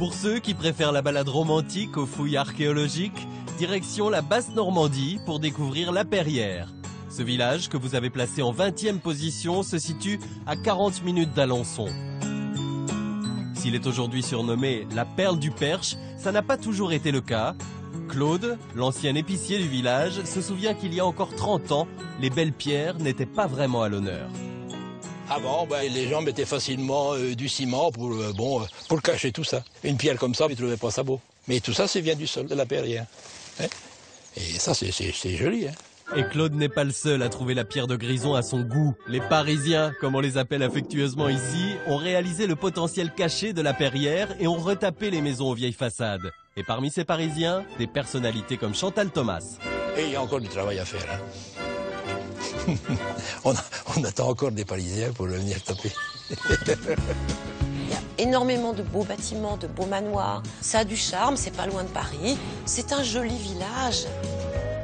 Pour ceux qui préfèrent la balade romantique aux fouilles archéologiques, direction la Basse-Normandie pour découvrir la Perrière. Ce village, que vous avez placé en 20e position, se situe à 40 minutes d'Alençon. S'il est aujourd'hui surnommé la perle du Perche, ça n'a pas toujours été le cas. Claude, l'ancien épicier du village, se souvient qu'il y a encore 30 ans, les belles pierres n'étaient pas vraiment à l'honneur. Avant, les gens mettaient facilement du ciment pour cacher tout ça. Une pierre comme ça, ils ne trouvaient pas ça beau. Mais tout ça, ça vient du sol, de la Perrière. Hein? Et ça, c'est joli. Hein? Et Claude n'est pas le seul à trouver la pierre de Grison à son goût. Les Parisiens, comme on les appelle affectueusement ici, ont réalisé le potentiel caché de la Perrière et ont retapé les maisons aux vieilles façades. Et parmi ces Parisiens, des personnalités comme Chantal Thomas. Et il y a encore du travail à faire. Hein? on attend encore des Parisiens pour venir taper. Il y a énormément de beaux bâtiments, de beaux manoirs. Ça a du charme, c'est pas loin de Paris. C'est un joli village.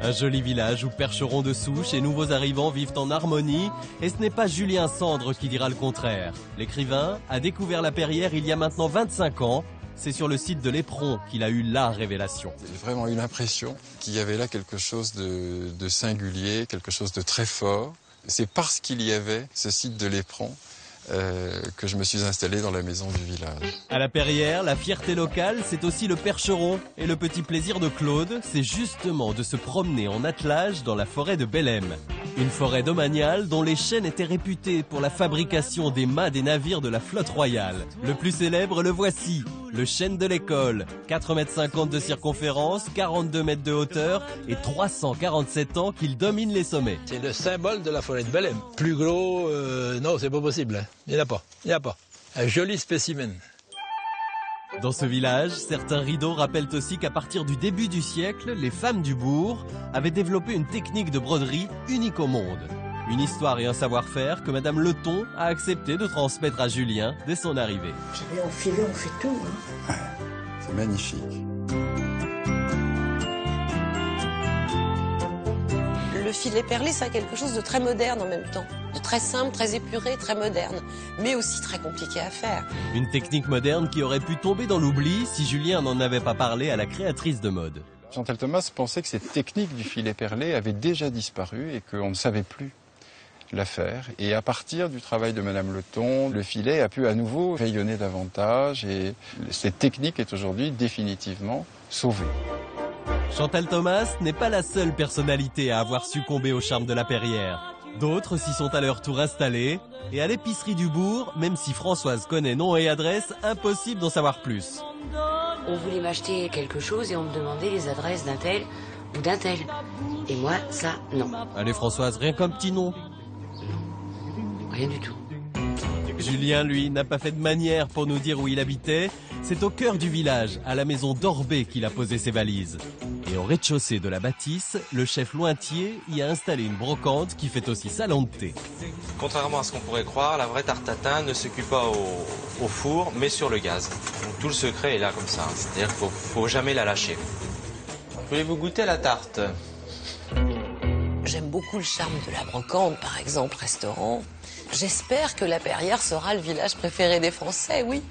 Un joli village où percherons de souches et nouveaux arrivants vivent en harmonie. Et ce n'est pas Julien Sandre qui dira le contraire. L'écrivain a découvert la Perrière il y a maintenant 25 ans. C'est sur le site de l'Éperon qu'il a eu la révélation. J'ai vraiment eu l'impression qu'il y avait là quelque chose de singulier, quelque chose de très fort. C'est parce qu'il y avait ce site de l'Éperon que je me suis installé dans la maison du village. À la Perrière, la fierté locale, c'est aussi le percheron. Et le petit plaisir de Claude, c'est justement de se promener en attelage dans la forêt de Bellem. Une forêt domaniale dont les chênes étaient réputés pour la fabrication des mâts des navires de la flotte royale. Le plus célèbre, le voici, le chêne de l'école. 4,50 m de circonférence, 42 mètres de hauteur et 347 ans qu'il domine les sommets. C'est le symbole de la forêt de Bellem. Plus gros, non, c'est pas possible. Il n'y en a pas. Il n'y en a pas. Un joli spécimen. Dans ce village, certains rideaux rappellent aussi qu'à partir du début du siècle, les femmes du bourg avaient développé une technique de broderie unique au monde. Une histoire et un savoir-faire que Madame Leton a accepté de transmettre à Julien dès son arrivée. J'avais enfilé, on fait tout. Hein. C'est magnifique. Le filet perlé, ça a quelque chose de très moderne en même temps. De très simple, très épuré, très moderne. Mais aussi très compliqué à faire. Une technique moderne qui aurait pu tomber dans l'oubli si Julien n'en avait pas parlé à la créatrice de mode. Chantal Thomas pensait que cette technique du filet perlé avait déjà disparu et qu'on ne savait plus la faire. Et à partir du travail de Madame Leton, le filet a pu à nouveau rayonner davantage et cette technique est aujourd'hui définitivement sauvée. Chantal Thomas n'est pas la seule personnalité à avoir succombé au charme de la Perrière. D'autres s'y sont à leur tour installés. Et à l'épicerie du bourg, même si Françoise connaît nom et adresse, impossible d'en savoir plus. On voulait m'acheter quelque chose et on me demandait les adresses d'un tel ou d'un tel. Et moi, ça, non. Allez Françoise, rien qu'un petit nom. Rien du tout. Julien, lui, n'a pas fait de manière pour nous dire où il habitait. C'est au cœur du village, à la maison d'Orbet, qu'il a posé ses valises. Et au rez-de-chaussée de la bâtisse, le chef Lointier y a installé une brocante qui fait aussi salon de thé. Contrairement à ce qu'on pourrait croire, la vraie tarte tatin ne se cuit pas au four, mais sur le gaz. Donc tout le secret est là comme ça. C'est-à-dire qu'il ne faut jamais la lâcher. Voulez-vous goûter la tarte? J'aime beaucoup le charme de la brocante, par exemple, restaurant. J'espère que la Perrière sera le village préféré des Français, oui.